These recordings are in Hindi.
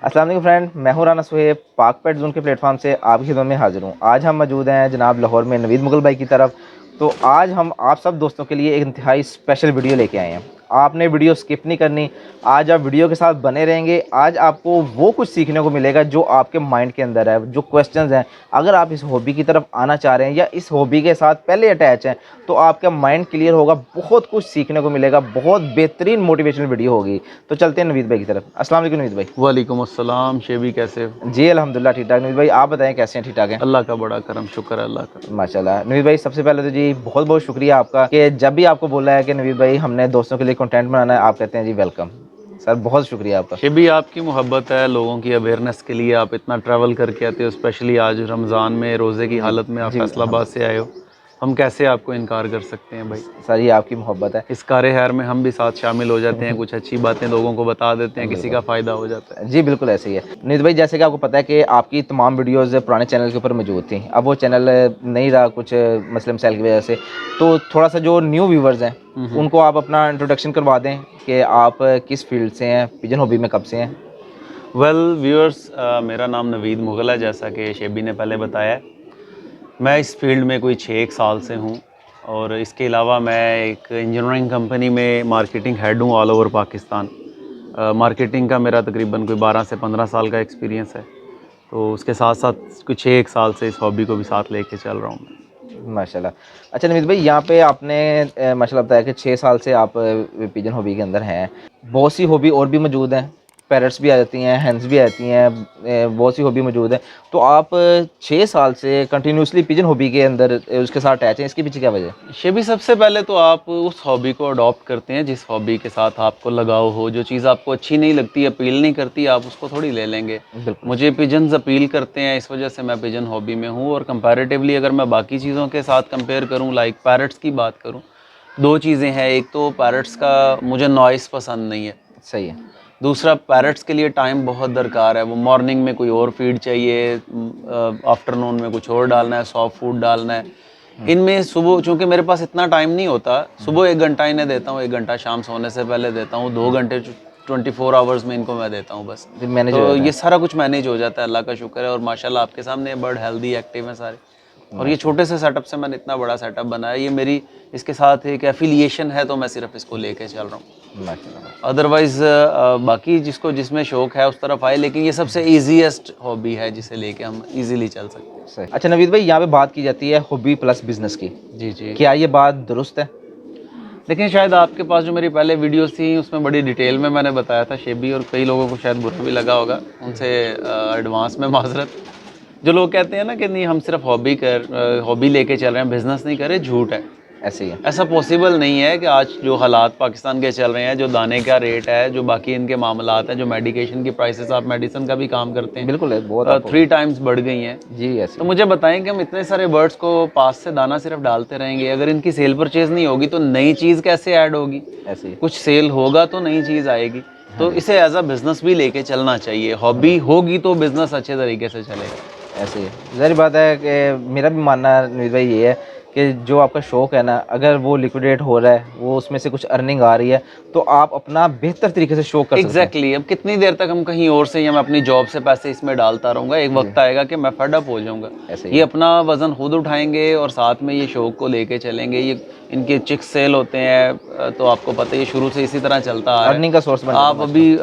अस्सलाम वालेकुम फ्रेंड, मैं हूं राना सुहेब। पाक पेट जोन के प्लेटफॉर्म से आपकी खिदमत में हाजिर हूं। आज हम मौजूद हैं जनाब लाहौर में नवीद मुगल भाई की तरफ। तो आज हम आप सब दोस्तों के लिए एक इंतहाई स्पेशल वीडियो लेके आए हैं। आपने वीडियो स्किप नहीं करनी, आज आप वीडियो के साथ बने रहेंगे। आज आपको वो कुछ सीखने को मिलेगा जो आपके माइंड के अंदर है, जो क्वेश्चंस हैं। अगर आप इस हॉबी की तरफ आना चाह रहे हैं या इस हॉबी के साथ पहले अटैच हैं तो आपका माइंड क्लियर होगा, बहुत कुछ सीखने को मिलेगा, बहुत बेहतरीन मोटिवेशनल वीडियो होगी। तो चलते हैं नवीद भाई की तरफ। अस्सलाम वालेकुम नवीद भाई। वालेकुम अस्सलाम। शेबी कैसे हो? जी अल्हम्दुलिल्लाह ठीक ठाक। नवीद भाई आप बताएं कैसे हैं? ठीक ठाक हैं अल्लाह का बड़ा करम, शुक्र है अल्लाह का। माशाल्लाह। नवीद भाई सबसे पहले तो जी बहुत बहुत शुक्रिया आपका कि जब भी आपको बोला है कि नवीद भाई हमने दोस्तों के लिए कंटेंट बनाना है, आप कहते हैं जी वेलकम। सर बहुत शुक्रिया आपका। शेबी आपकी मोहब्बत है, लोगों की अवेयरनेस के लिए आप इतना ट्रैवल करके आते हो, स्पेशली आज रमज़ान में रोज़े की हालत में आप जी फैसलाबाद से आए हो। हम कैसे आपको इनकार कर सकते हैं भाई। सर ये आपकी मोहब्बत है। इस कार्य हैर में हम भी साथ शामिल हो जाते हैं, कुछ अच्छी बातें लोगों को बता देते हैं, किसी का फ़ायदा हो जाता है। जी बिल्कुल ऐसे ही है नवीद भाई। जैसे कि आपको पता है कि आपकी तमाम वीडियोस पुराने चैनल के ऊपर मौजूद थी, अब वो चैनल नहीं रहा कुछ मसले मसाइल की वजह से। तो थोड़ा सा जो न्यू व्यूवर्स हैं उनको आप अपना इंट्रोडक्शन करवा दें कि आप किस फील्ड से हैं, पिजन हॉबी में कब से हैं। वेल व्यूअर्स, मेरा नाम नवीद मुगल है, जैसा कि शेबी ने पहले बताया। मैं इस फील्ड में कोई 6 साल से हूँ और इसके अलावा मैं एक इंजीनियरिंग कंपनी में मार्केटिंग हेड हूँ ऑल ओवर पाकिस्तान। मार्केटिंग का मेरा तकरीबन कोई 12 से 15 साल का एक्सपीरियंस है। तो उसके साथ साथ कुछ 6 साल से इस हॉबी को भी साथ लेके चल रहा हूँ। माशाल्लाह। अच्छा नवीद भाई, यहाँ पे आपने माशाल्लाह बताया कि 6 साल से आप पिजन हॉबी के अंदर हैं। बहुत सी हॉबी और भी मौजूद हैं, पैरट्स भी आ जाती हैं, हैंस भी आती हैं, बहुत सी हॉबी मौजूद है। तो आप 6 साल से कंटिन्यूसली पिजन हॉबी के अंदर उसके साथ अटैच हैं, इसके पीछे क्या वजह है? शेबी सबसे पहले तो आप उस हॉबी को अडॉप्ट करते हैं जिस हॉबी के साथ आपको लगाव हो। जो चीज़ आपको अच्छी नहीं लगती, अपील नहीं करती, आप उसको थोड़ी ले लेंगे। बिल्कुल मुझे पिजन्स अपील करते हैं, इस वजह से मैं पिजन हॉबी में हूँ। और कंपैरेटिवली अगर मैं बाकी चीज़ों के साथ कंपेयर करूँ, लाइक पैरट्स की बात करूँ, दो चीज़ें हैं। एक तो पैरट्स का मुझे नॉइस पसंद नहीं है। सही है। दूसरा, पैरट्स के लिए टाइम बहुत दरकार है। वो मॉर्निंग में कोई और फीड चाहिए, आफ्टरनून में कुछ और डालना है, सॉफ्ट फूड डालना है। इनमें सुबह, चूँकि मेरे पास इतना टाइम नहीं होता, सुबह 1 घंटा इन्हें देता हूँ, 1 घंटा शाम सोने से पहले देता हूँ, 2 घंटे 24 आवर्स में इनको मैं देता हूँ बस। फिर मैनेज हो तो जाता ये है। सारा कुछ मैनेज हो जाता है, अल्लाह का शुक्र है। और माशाल्लाह आपके सामने बर्ड हेल्दी एक्टिव हैं सारे। और ये छोटे से सेटअप से मैंने इतना बड़ा सेटअप बनाया। ये मेरी इसके साथ एक एफिलिएशन है, तो मैं सिर्फ इसको लेके चल रहा हूँ। माशाल्लाह। अदरवाइज़ बाकी जिसको जिसमें शौक़ है उस तरफ आए, लेकिन ये सबसे ईजीएस्ट हॉबी है जिसे लेके हम इजीली चल सकते हैं। सही। अच्छा नवीद भाई, यहाँ पे बात की जाती है हॉबी प्लस बिजनेस की, जी जी। क्या ये बात दुरुस्त है? लेकिन शायद आपके पास जो मेरी पहले वीडियोस थी उसमें बड़ी डिटेल में मैंने बताया था शेबी, और कई लोगों को शायद बुरा भी लगा होगा, उनसे एडवांस में माजरत। जो लोग कहते हैं ना कि नहीं हम सिर्फ हॉबी लेके चल रहे हैं, बिज़नेस नहीं कर रहे, झूठ है। ऐसे ही है। ऐसा पॉसिबल नहीं है कि आज जो हालात पाकिस्तान के चल रहे हैं, जो दाने का रेट है, जो बाकी इनके मामलात हैं, जो मेडिकेशन की प्राइसेस, आप मेडिसिन का भी काम करते हैं, बिल्कुल है, बहुत आपको 3 टाइम्स बढ़ गई हैं। जी ऐसे तो ही। मुझे बताएं कि हम इतने सारे बर्ड्स को पास से दाना सिर्फ डालते रहेंगे, अगर इनकी सेल परचेज नहीं होगी तो नई चीज़ कैसे ऐड होगी? ऐसे ही। कुछ सेल होगा तो नई चीज़ आएगी। तो इसे एज अ बिज़नेस भी लेके चलना चाहिए। हॉबी होगी तो बिज़नेस अच्छे तरीके से चलेगा। ऐसे ही ज़ाहिर बात है कि मेरा भी मानना नवीद भाई ये है कि जो आपका शौक़ है ना, अगर वो लिक्विडेट हो रहा है, वो उसमें से कुछ अर्निंग आ रही है, तो आप अपना बेहतर तरीके से शौक़ कर सकते हैं। एग्जैक्टली। अब कितनी देर तक हम कहीं और से या मैं अपनी जॉब से पैसे इसमें डालता रहूँगा? एक वक्त आएगा कि मैं फेड अप हो जाऊँगा। ऐसे ही ये है। अपना वज़न खुद उठाएंगे और साथ में ये शौक़ को लेके चलेंगे। ये इनके चिक्स सेल होते हैं, तो आपको पता है ये शुरू से इसी तरह चलता आ रहा है। अर्निंग का सोर्स बन जाता आप है अभी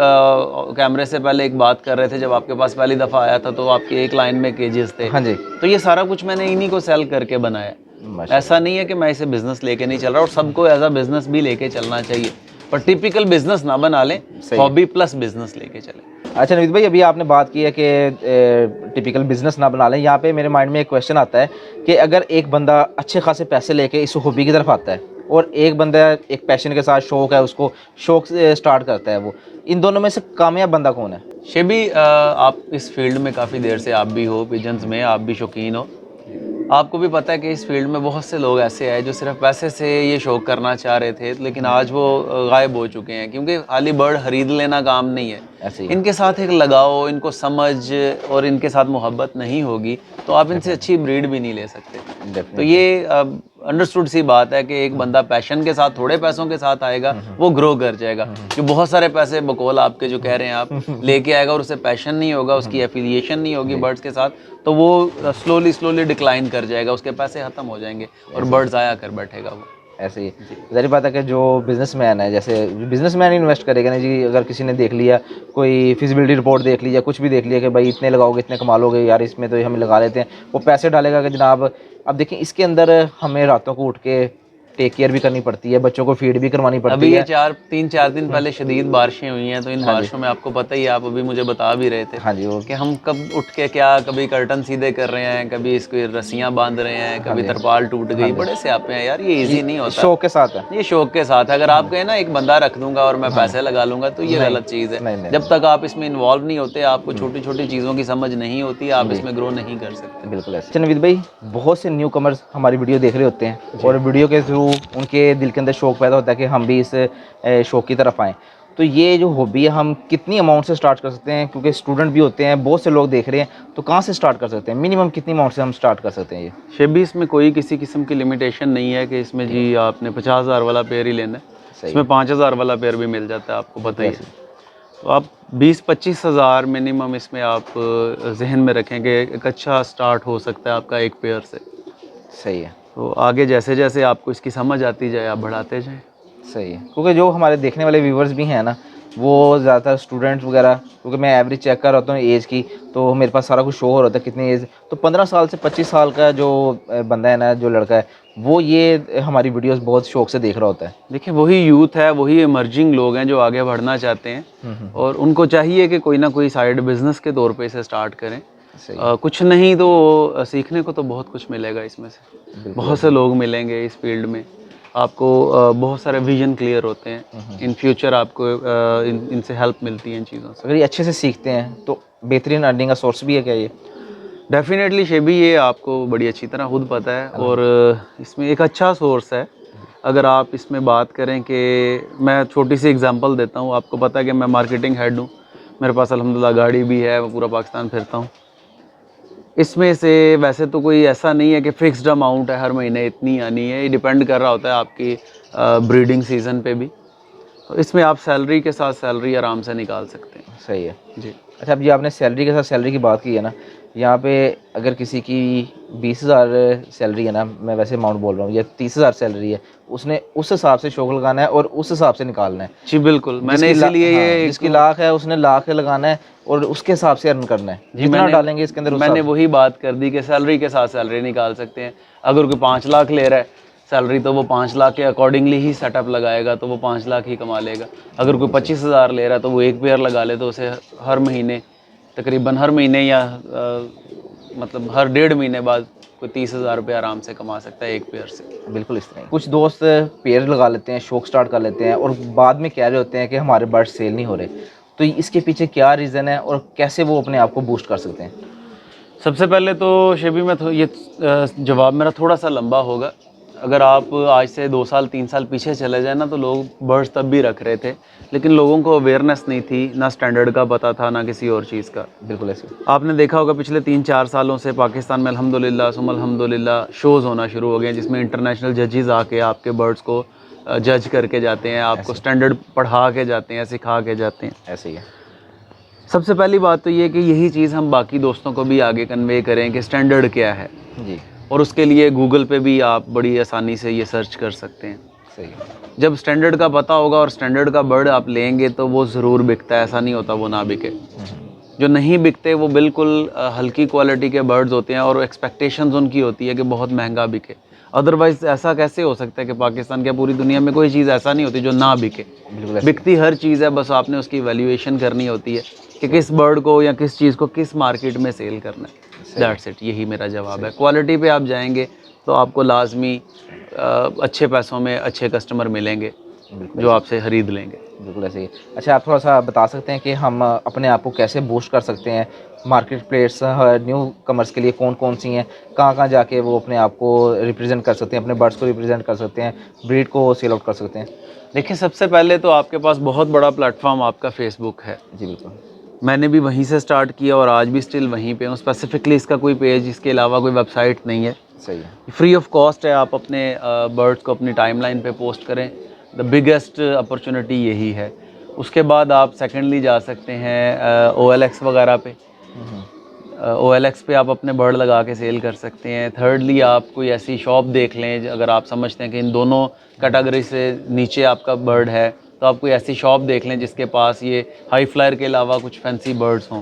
कैमरे से पहले एक बात कर रहे थे, जब आपके पास पहली दफ़ा आया था तो आपके एक लाइन में केजेस थे। हाँ जी। तो ये सारा कुछ मैंने इन्हीं को सेल करके बनाया। माशाल्लाह। ऐसा नहीं है कि मैं इसे बिज़नेस लेके नहीं चल रहा, और सबको एज अ बिज़नेस भी लेके चलना चाहिए, पर टिपिकल बिज़नेस ना बना लें, हॉबी प्लस बिज़नेस लेके चलें। अच्छा नवीद भाई, अभी आपने बात की है कि टिपिकल बिजनेस ना बना लें। यहाँ पे मेरे माइंड में एक क्वेश्चन आता है कि अगर एक बंदा अच्छे खासे पैसे लेके इस हॉबी की तरफ आता है और एक बंदा एक पैशन के साथ शौक है, उसको शौक से स्टार्ट करता है, वो इन दोनों में से कामयाब बंदा कौन है? शेबी, आप इस फील्ड में काफ़ी देर से आप भी हो, पिजन्स में आप भी शौकीन हो। आपको भी पता है कि इस फील्ड में बहुत से लोग ऐसे हैं जो सिर्फ पैसे से ये शौक करना चाह रहे थे, लेकिन आज वो गायब हो चुके हैं, क्योंकि खाली बर्ड खरीद लेना काम नहीं है। ऐसे ही है। इनके साथ एक लगाओ, इनको समझ और इनके साथ मोहब्बत नहीं होगी तो आप इनसे अच्छी ब्रीड भी नहीं ले सकते। तो ये अंडरस्टूड सी बात है कि एक बंदा पैशन के साथ, थोड़े पैसों के साथ आएगा, वो ग्रो कर जाएगा। जो बहुत सारे पैसे बकौल आपके जो कह रहे हैं आप लेके आएगा और उसे पैशन नहीं होगा, उसकी एफिलिएशन नहीं होगी बर्ड्स के साथ, तो वो स्लोली डिक्लाइन कर जाएगा, उसके पैसे ख़त्म हो जाएंगे और बर्ड्स आया कर बैठेगा वो। ऐसे ही ज़ाहिर बात है कि जो बिजनेसमैन है, जैसे बिजनेसमैन इन्वेस्ट करेगा ना जी, अगर किसी ने देख लिया, कोई फिजिबिलिटी रिपोर्ट देख लिया, कुछ भी देख लिया कि भाई इतने लगाओगे इतने कमा लोगे यार, इसमें तो हम लगा लेते हैं, वो पैसे डालेगा कि जनाब अब देखिए इसके अंदर हमें रातों को उठ के टेक केयर भी करनी पड़ती है, बच्चों को फीड भी करवानी पड़ती अभी है। ये 3-4 दिन पहले शदीद बारिशें हुई हैं, तो इन बारिशों में आपको पता ही है, आप अभी मुझे बता भी रहे थे हाँ जी, वो कि हम कब उठ के क्या कभी कर्टन सीधे कर रहे हैं, कभी इसको रस्सियां बांध रहे हैं, कभी तरपाल टूट गई, बड़े से आप हैं यार, ये इजी नहीं होता। शौक के साथ है, ये शौक के साथ है। अगर आप कहें ना एक बंदा रख दूंगा और मैं पैसे लगा लूंगा, तो ये गलत चीज़ है। जब तक आप इसमें इन्वॉल्व नहीं होते, आपको छोटी छोटी चीज़ों की समझ नहीं होती, आप इसमें ग्रो नहीं कर सकते। बिल्कुल ऐसे। अच्छा नवीद भाई, बहुत से न्यू कमर्स हमारी वीडियो देख रहे होते हैं और वीडियो के थ्रू उनके दिल के अंदर शौक पैदा होता है कि हम भी इस शौक की तरफ आएँ, तो ये जो हॉबी है हम कितनी अमाउंट से स्टार्ट कर सकते हैं? क्योंकि स्टूडेंट भी होते हैं, बहुत से लोग देख रहे हैं, तो कहाँ से स्टार्ट कर सकते हैं? मिनिमम कितनी अमाउंट से हम स्टार्ट कर सकते हैं ये? शेबी इसमें कोई किसी किस्म की लिमिटेशन नहीं है कि इसमें जी आपने 50,000 वाला पेयर ही लेना है, इसमें 5,000 वाला पेयर भी मिल जाता है, आपको पता ही है। तो आप 20-25 हज़ार मिनिमम इसमें आप जहन में रखें कि एक अच्छा स्टार्ट हो सकता है आपका एक पेयर से। सही है। तो आगे जैसे जैसे आपको इसकी समझ आती जाए, आप बढ़ाते जाएँ। सही है, क्योंकि जो हमारे देखने वाले व्यूवर्स भी हैं ना, वो ज़्यादातर स्टूडेंट्स वगैरह, क्योंकि मैं एवरेज चेक कर रहा हूँ एज की, तो मेरे पास सारा कुछ शो हो रहा था कितनी एज, तो 15 साल से 25 साल का जो बंदा है ना, जो लड़का है, वो ये हमारी वीडियोस बहुत शौक से देख रहा होता है। देखिए वही यूथ है, वही इमर्जिंग लोग हैं जो आगे बढ़ना चाहते हैं और उनको चाहिए कि कोई ना कोई साइड बिजनेस के तौर पे इसे स्टार्ट करें। कुछ नहीं तो सीखने को तो बहुत कुछ मिलेगा इसमें से, बहुत से लोग मिलेंगे इस फील्ड में, आपको बहुत सारे विजन क्लियर होते हैं, इन फ्यूचर आपको इनसे हेल्प मिलती है इन चीज़ों से। अगर ये अच्छे से सीखते हैं तो बेहतरीन अर्निंग का सोर्स भी है क्या ये? डेफिनेटली शेबी, ये आपको बड़ी अच्छी तरह खुद पता है और इसमें एक अच्छा सोर्स है। अगर आप इसमें बात करें कि मैं छोटी सी एग्जांपल देता हूँ, आपको पता है कि मैं मार्केटिंग हेड हूँ, मेरे पास अल्हम्दुलिल्लाह गाड़ी भी है, मैं पूरा पाकिस्तान फिरता हूँ। इसमें से वैसे तो कोई ऐसा नहीं है कि फ़िक्स्ड अमाउंट है हर महीने इतनी आनी है, ये डिपेंड कर रहा होता है आपकी ब्रीडिंग सीज़न पे भी। तो इसमें आप सैलरी के साथ सैलरी आराम से निकाल सकते हैं। सही है जी। अच्छा, अब ये आपने सैलरी के साथ सैलरी की बात की है ना, यहाँ पे अगर किसी की 20,000 सैलरी है ना, मैं वैसे अमाउंट बोल रहा हूँ, या 30,000 सैलरी है, उसने उस हिसाब से शौक लगाना है और उस हिसाब से निकालना है। जी बिल्कुल, मैंने इसीलिए ये जिसकी लाख है उसने लाख लगाना है और उसके हिसाब से अर्न करना है, जितना डालेंगे इसके अंदर। मैंने वही बात कर दी कि सैलरी के साथ सैलरी निकाल सकते हैं। अगर कोई 5 लाख ले रहा है सैलरी, तो वो 5 लाख के अकॉर्डिंगली ही सेटअप लगाएगा, तो वो 5 लाख ही कमा लेगा। अगर कोई 25,000 ले रहा है तो वो एक पेयर लगा ले, तो उसे हर महीने तकरीबन हर महीने या मतलब हर 1.5 महीने बाद कोई 30,000 रुपये आराम से कमा सकता है एक पेयर से। बिल्कुल इस तरह कुछ दोस्त पेयर लगा लेते हैं, शौक स्टार्ट कर लेते हैं और बाद में कह रहे होते हैं कि हमारे बर्ड सेल नहीं हो रहे, तो इसके पीछे क्या रीज़न है और कैसे वो अपने आप को बूस्ट कर सकते हैं? सबसे पहले तो शेबी में ये जवाब मेरा थोड़ा सा लंबा होगा। अगर आप आज से 2 साल 3 साल पीछे चले जाए ना, तो लोग बर्ड्स तब भी रख रहे थे, लेकिन लोगों को अवेयरनेस नहीं थी, ना स्टैंडर्ड का पता था, ना किसी और चीज़ का। बिल्कुल ऐसे आपने देखा होगा पिछले 3-4 सालों से पाकिस्तान में अल्हम्दुलिल्लाह सुम्मा अल्हम्दुलिल्लाह शोज़ होना शुरू हो गए हैं, जिसमें इंटरनेशनल जजेस आके आपके बर्ड्स को जज करके जाते हैं, आपको स्टैंडर्ड पढ़ा के जाते हैं, सिखा के जाते हैं। ऐसे ही है। सबसे पहली बात तो ये कि यही चीज़ हम बाकी दोस्तों को भी आगे कन्वे करें कि स्टैंडर्ड क्या है जी, और उसके लिए गूगल पे भी आप बड़ी आसानी से ये सर्च कर सकते हैं। सही है। जब स्टैंडर्ड का पता होगा और स्टैंडर्ड का बर्ड आप लेंगे तो वो ज़रूर बिकता है, ऐसा नहीं होता वो ना बिके। जो नहीं बिकते वो बिल्कुल हल्की क्वालिटी के बर्ड्स होते हैं और एक्सपेक्टेशंस उनकी होती है कि बहुत महंगा बिके। अदरवाइज़ ऐसा कैसे हो सकता है कि पाकिस्तान क्या पूरी दुनिया में कोई चीज़ ऐसा नहीं होती जो ना बिके। बिकती हर चीज़ है, बस आपने उसकी वैल्यूएशन करनी होती है कि किस बर्ड को या किस चीज़ को किस मार्केट में सेल करना है। दैट्स इट, यही मेरा जवाब है। क्वालिटी पे आप जाएंगे तो आपको लाजमी अच्छे पैसों में अच्छे कस्टमर मिलेंगे जो आपसे ख़रीद लेंगे। बिल्कुल ऐसे ही। अच्छा, आप थोड़ा सा बता सकते हैं कि हम अपने आप को कैसे बूस्ट कर सकते हैं? मार्केट प्लेस न्यू कमर्स के लिए कौन कौन सी हैं, कहाँ कहाँ जाके वो अपने आप को रिप्रेजेंट कर सकते हैं, अपने बर्ड्स को रिप्रेजेंट कर सकते हैं, ब्रीड को सेल आउट कर सकते हैं? देखिए, सबसे पहले तो आपके पास बहुत बड़ा प्लेटफॉर्म आपका फेसबुक है। जी बिल्कुल। मैंने भी वहीं से स्टार्ट किया और आज भी स्टिल वहीं पे हूँ। स्पेसिफिकली इसका कोई पेज, इसके अलावा कोई वेबसाइट नहीं है। सही है। फ्री ऑफ कॉस्ट है, आप अपने बर्ड्स को अपनी टाइमलाइन पे पोस्ट करें। द बिगेस्ट अपॉर्चुनिटी यही है। उसके बाद आप सेकेंडली जा सकते हैं OLX वगैरह पे। OLX पे आप अपने बर्ड लगा के सेल कर सकते हैं। थर्डली आप कोई ऐसी शॉप देख लें, अगर आप समझते हैं कि इन दोनों कैटेगरी से नीचे आपका बर्ड है, तो आप कोई ऐसी शॉप देख लें जिसके पास ये हाई फ्लायर के अलावा कुछ फैंसी बर्ड्स हों,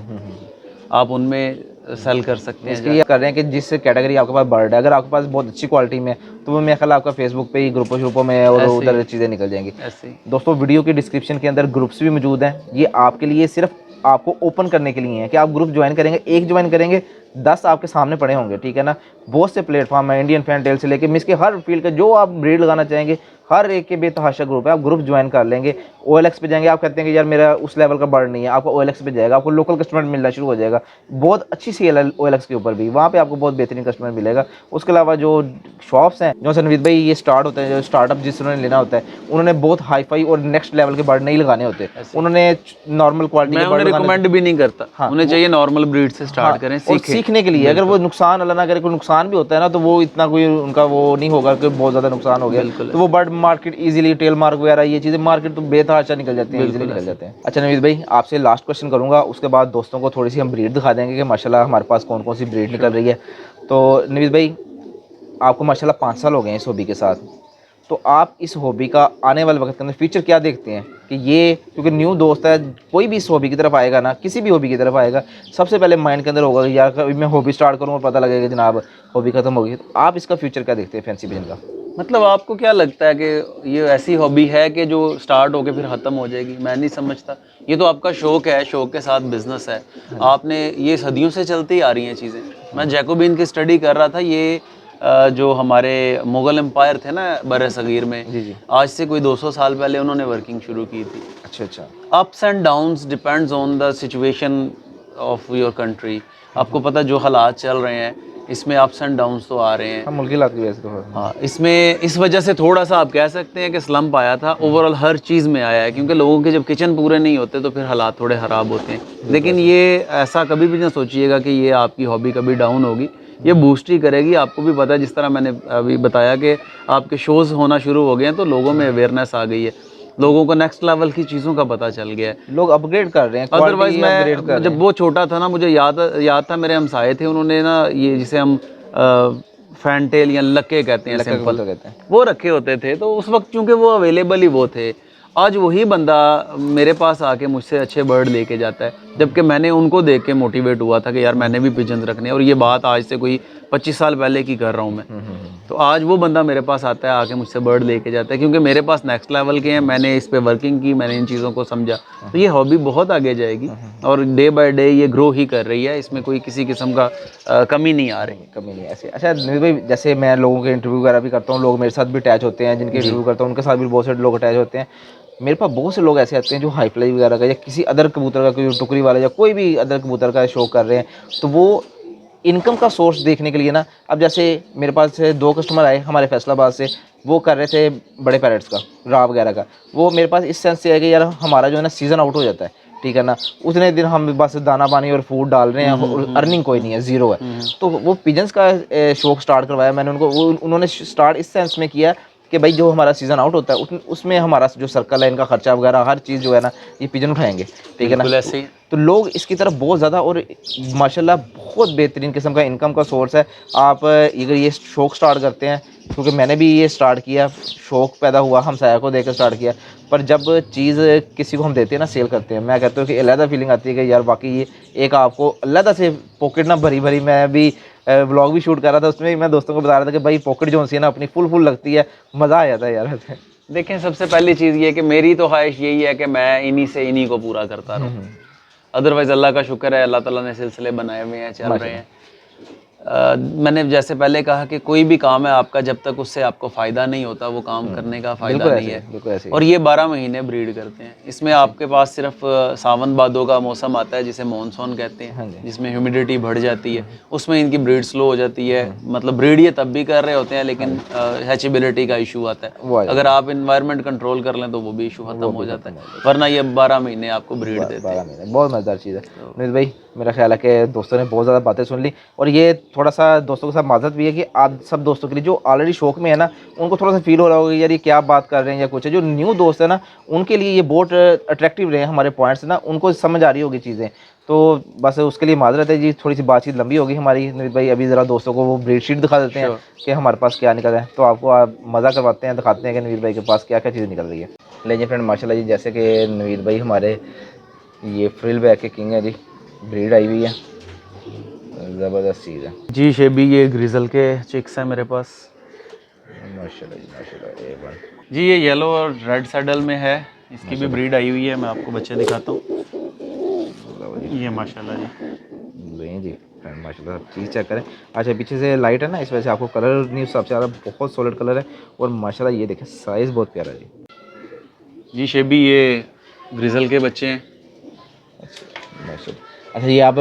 आप उनमें सेल कर सकते हैं इसके लिए कर रहे हैं कि जिस कैटेगरी आपके पास बर्ड है, अगर आपके पास बहुत अच्छी क्वालिटी में, तो वो मेरे ख्याल आपका फेसबुक पे ही ग्रुपों श्रुपों में और ऐसे उधर ही। चीज़ें निकल जाएंगी। ऐसे ही। दोस्तों वीडियो की डिस्क्रिप्शन के अंदर ग्रुप्स भी मौजूद हैं, ये आपके लिए सिर्फ आपको ओपन करने के लिए है कि आप ग्रुप ज्वाइन करेंगे, एक ज्वाइन करेंगे 10 आपके सामने पड़े होंगे, ठीक है ना। बहुत से प्लेटफॉर्म है, इंडियन फैन टेल से लेके मिस के हर फील्ड का जो आप ब्रीड लगाना चाहेंगे, हर एक के बेतहाशा ग्रुप है, आप ग्रुप ज्वाइन कर लेंगे। OLX पे जाएंगे, आप कहते हैं कि यार मेरा उस लेवल का बर्ड नहीं है, आपको OLX पे जाएगा, आपको लोकल कस्टमर मिलना शुरू हो जाएगा। बहुत अच्छी सेल है OLX के ऊपर भी, वहाँ पे आपको बहुत बेहतरीन कस्टमर मिलेगा। उसके अलावा जो शॉप्स हैं, जो नवीद भाई ये स्टार्ट होते हैं, जो स्टार्टअप जिन्होंने लेना होता है, उन्होंने बहुत हाई फाई और नेक्स्ट लेवल के बर्ड नहीं लगाने होते, उन्होंने नॉर्मल क्वालिटी मैं के उन्हें बर्ड रिकमेंड भी नहीं करता। हाँ, उन्हें चाहिए नॉर्मल ब्रीड से स्टार्ट करें, और सीखने के लिए। अगर वो नुकसान अल्लाह ना करे, कोई नुकसान भी होता है ना, तो वो इतना कोई उनका वो नहीं होगा कि बहुत ज़्यादा नुकसान हो गया, बिल्कुल तो वो bird market easily tail mark वगैरह ये चीज़ें मार्केट तो बेतहाशा निकल जाते हैं, इजीली निकल जाते हैं। अच्छा नवीद भाई, आपसे लास्ट क्वेश्चन करूँगा, उसके बाद दोस्तों को थोड़ी सी हम ब्रीड दिखा देंगे कि माशाल्लाह हमारे पास कौन कौन सी ब्रीड निकल रही है। तो नवीद भाई, आपको माशाल्लाह 5 साल हो गए हैं इस हॉबी के साथ, तो आप इस हॉबी का आने वाले वक्त के अंदर फ्यूचर क्या देखते हैं कि ये, क्योंकि न्यू दोस्त है, कोई भी इस हॉबी की तरफ आएगा ना, किसी भी हॉबी की तरफ आएगा, सबसे पहले माइंड के अंदर होगा कि यार कभी मैं हॉबी स्टार्ट करूँ और पता लगेगा कि जनाब हॉबी खत्म हो गई। तो आप इसका फ्यूचर क्या देखते हैं फैंसी पिजन का? मतलब आपको क्या लगता है कि ये ऐसी हॉबी है कि जो स्टार्ट होके फिर ख़त्म हो जाएगी? मैं नहीं समझता। ये तो आपका शौक़ है, शौक़ के साथ बिज़नेस है। आपने ये सदियों से चलती आ रही हैं चीज़ें। मैं जैकोबिन की स्टडी कर रहा था, ये जो हमारे मुग़ल एम्पायर थे ना बर-ए-सग़ीर में, जी जी। आज से कोई 200 साल पहले उन्होंने वर्किंग शुरू की थी। अच्छा अच्छा। Ups and downs depends on the situation of your country. आपको पता जो हालात चल रहे हैं, इसमें अप्स एंड डाउन्स तो आ रहे हैं। हम मुल्की लात की वजह से तो हाँ, इसमें इस वजह से थोड़ा सा आप कह सकते हैं कि स्लम्प आया था। ओवरऑल हर चीज़ में आया है, क्योंकि लोगों के जब किचन पूरे नहीं होते तो फिर हालात थोड़े ख़राब होते हैं। लेकिन ये ऐसा कभी भी ना सोचिएगा कि ये आपकी हॉबी कभी डाउन होगी, ये बूस्ट ही करेगी। आपको भी पता है, जिस तरह मैंने अभी बताया कि आपके शोज़ होना शुरू हो गए हैं, तो लोगों में अवेयरनेस आ गई है, लोगों को नेक्स्ट लेवल की चीज़ों का पता चल गया है। लोग अपग्रेड कर रहे हैं, अदरवाइज़ क्वालिटी अपग्रेड कर मैं रहे जब हैं। वो छोटा था ना, मुझे याद था, मेरे हमसाये थे, उन्होंने ना ये जिसे हम फैंटेल या लक्के कहते हैं, लक्का सिंपल, कबूतर कहते हैं। वो रखे होते थे। तो उस वक्त चूंकि वो अवेलेबल ही वो थे, आज वही बंदा मेरे पास आके मुझसे अच्छे बर्ड लेके जाता है, जबकि मैंने उनको देख के मोटिवेट हुआ था कि यार मैंने भी पिजन्स रखने हैं। और ये बात आज से कोई 25 साल पहले की कर रहा हूँ मैं। तो आज वो बंदा मेरे पास आता है, आके मुझसे बर्ड लेके जाता है, क्योंकि मेरे पास नेक्स्ट लेवल के हैं, मैंने इस पे वर्किंग की, मैंने इन चीज़ों को समझा। तो ये हॉबी बहुत आगे जाएगी और डे बाय डे ये ग्रो ही कर रही है। इसमें कोई किसी किस्म का कमी नहीं आ रही। कमी नहीं है ऐसे। अच्छा नवीद भाई, जैसे मैं लोगों के इंटरव्यू वगैरह भी करता हूँ, लोग मेरे साथ भी अटैच होते हैं, जिनके इंटरव्यू करता हूँ उनके साथ भी बहुत सारे लोग अटैच होते हैं। मेरे पास बहुत से लोग ऐसे आते हैं जो हाई फ्लाई वगैरह का या किसी अदर कबूतर का, कोई टुकड़ी वाला या कोई भी अदर कबूतर का शौक कर रहे हैं, तो वो इनकम का सोर्स देखने के लिए ना, अब जैसे मेरे पास से 2 कस्टमर आए हमारे फैसलाबाद से, वो कर रहे थे बड़े पैरेट्स का, रा वगैरह का। वो मेरे पास इस सेंस से है कि यार हमारा जो है ना सीज़न आउट हो जाता है, ठीक है ना, उतने दिन हम बस दाना पानी और फूड डाल रहे हैं और अर्निंग कोई नहीं है, ज़ीरो है। तो वो पिजन्स का शौक स्टार्ट करवाया मैंने उनको। वो उन्होंने स्टार्ट इस सेंस में किया कि भाई जो हमारा सीज़न आउट होता है उसमें हमारा जो सर्कल है, इनका खर्चा वगैरह हर चीज़ जो है ना, ये पिजन उठाएंगे, ठीक है ना। बिल्कुल ऐसे ही। तो लोग इसकी तरफ बहुत ज़्यादा, और माशाल्लाह बहुत बेहतरीन किस्म का इनकम का सोर्स है। आप अगर ये शौक स्टार्ट करते हैं, क्योंकि मैंने भी ये स्टार्ट किया, शौक पैदा हुआ हमसाया को देकर स्टार्ट किया, पर जब चीज़ किसी को हम देते हैं ना, सेल करते हैं, मैं कहता हूँ कि अलहदा फीलिंग आती है कि यार वाकई ये एक आपको अलहदा से पॉकेट ना भरी भरी। मैं भी व्लॉग भी शूट कर रहा था, उसमें मैं दोस्तों को बता रहा था कि भाई पॉकेट जो सी है ना अपनी फुल लगती है, मज़ा आ जाता है यार ऐसे। देखें, सबसे पहली चीज़ ये कि मेरी तो ख्वाहिश यही है कि मैं इन्हीं को पूरा करता रहूँ। अदरवाइज़ अल्लाह का शुक्र है, अल्लाह ताला ने सिलसिले बनाए हुए हैं, चल रहे हैं। मैंने जैसे पहले कहा कि कोई भी काम है आपका, जब तक उससे आपको फ़ायदा नहीं होता, वो काम करने का फ़ायदा नहीं है। बिल्कुल ऐसे ही। और ये 12 महीने ब्रीड करते हैं। इसमें आपके पास सिर्फ सावन भादों का मौसम आता है, जिसे मॉनसून कहते हैं, जिसमें ह्यूमिडिटी बढ़ जाती है, उसमें इनकी ब्रीड स्लो हो जाती है। मतलब ब्रीड ये तब भी कर रहे होते हैं, लेकिन हैचेबिलिटी का इशू आता है। अगर आप इन्वायरमेंट कंट्रोल कर लें तो वो भी इशू ख़त्म हो जाता है, वरना ये 12 महीने आपको ब्रीड देते हैं। 12 महीने बहुत मज़ेदार चीज़ है। नवीद भाई मेरा ख्याल है कि दोस्तों ने बहुत ज़्यादा बातें सुन ली, और ये थोड़ा सा दोस्तों के साथ माजरत भी है कि आप सब दोस्तों के लिए जो ऑलरेडी शौक में है ना, उनको थोड़ा सा फील हो रहा होगा यार ये क्या बात कर रहे हैं या कुछ है। जो न्यू दोस्त है ना, उनके लिए ये बहुत अट्रैक्टिव रहे हमारे पॉइंट्स ना, उनको समझ आ रही होगी चीज़ें। तो बस उसके लिए माजरत है जी, थोड़ी सी बातचीत लंबी होगी हमारी। नवीद भाई अभी ज़रा दोस्तों को वो ब्रीड शीट दिखा देते हैं कि हमारे पास क्या निकल रहा है, तो आपको आप मज़ा करवाते हैं, दिखाते हैं कि नवीद भाई के पास क्या क्या चीज़ें निकल रही है। लीजिए फ्रेंड, माशाल्लाह जी, जैसे कि नवीद भाई हमारे ये फ्रिल बैक के किंग है जी, ब्रीड आई हुई है, ज़बरदस्त चीज़ है जी शेबी, ये ग्रिजल के चिक्स हैं मेरे पास। माशाल्लाह जी, माशाल्लाह। A1 जी ये येलो और रेड सैडल में है, इसकी भी ब्रीड आई हुई है। मैं आपको बच्चे दिखाता हूँ, ये माशाल्लाह जी। लें जी फ्रेंड, माशाल्लाह चीज़ चेक करें। अच्छा पीछे से लाइट है ना, इस वजह से आपको कलर नहीं सबसे ज़्यादा, बहुत सॉलिड कलर है, और माशाल्लाह ये देखें साइज़ बहुत प्यारा है जी। जी शेबी, ये ग्रिजल के बच्चे हैं। माशाल्लाह। अच्छा ये आप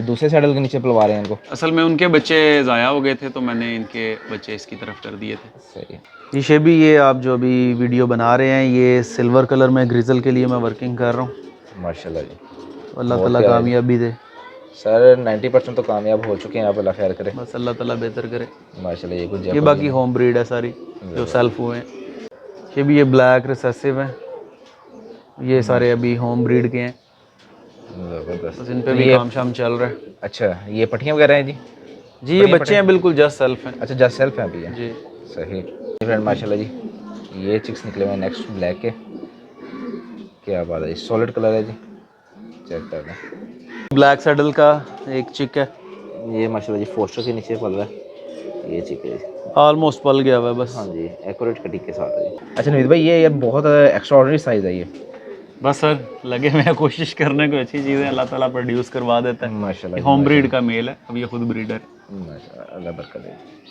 दूसरे सैडल के नीचे पलवा रहे हैं इनको? असल में उनके बच्चे ज़ाया हो गए थे तो मैंने इनके बच्चे इसकी तरफ कर दिए थे। सही है जी शेबी, ये आप जो अभी वीडियो बना रहे हैं, ये सिल्वर कलर में ग्रिजल के लिए मैं वर्किंग कर रहा हूँ। माशाल्लाह जी, अल्लाह बहुत ताला प्यारा है। कामयाबी दे सर 90% तो कामयाब हो चुके हैं, आप अल्लाह खैर करे। बस, अल्लाह ताला बेहतर करे। माशाल्लाह ये कुछ ये बाकी होम ब्रीड है सारी जो सेल्फ हुए हैं। ये भी, ये ब्लैक रिसेसिव हैं, ये सारे अभी होम ब्रीड के हैं। ज़बरदस्त। बस इन पे भी काम शाम चल रहा है। अच्छा ये पट्टियाँ वगैरह हैं जी? जी ये बच्चे हैं, बिल्कुल जस्ट सेल्फ हैं। अच्छा जस्ट सेल्फ हैं अभी है जी सही फ्रेंड, माशाल्लाह जी। ये चिक्स निकले हुए हैं नेक्स्ट ब्लैक के, क्या बात है, सॉलिड कलर है जी, चेक कर लें। ब्लैक सैडल का एक चिक है, ये माशाल्लाह जी फोस्टर के नीचे पल रहा है, ये चिक है जी। ऑलमोस्ट पल गया हुआ है बस। हाँ जी, एक्यूरेट कटिंग के साथ है जी। अच्छा नवीद भाई, ये बहुत एक्स्ट्राऑर्डिनरी साइज़ है ये। बस सर, लगे हुए हैं कोशिश करने को, अच्छी चीज़ें अल्लाह ताला प्रोड्यूस करवा देता है। माशाल्लाह होम ब्रीड का मेल है, अब ये खुद ब्रीडर है। माशाल्लाह, अल्लाह बरकत दे।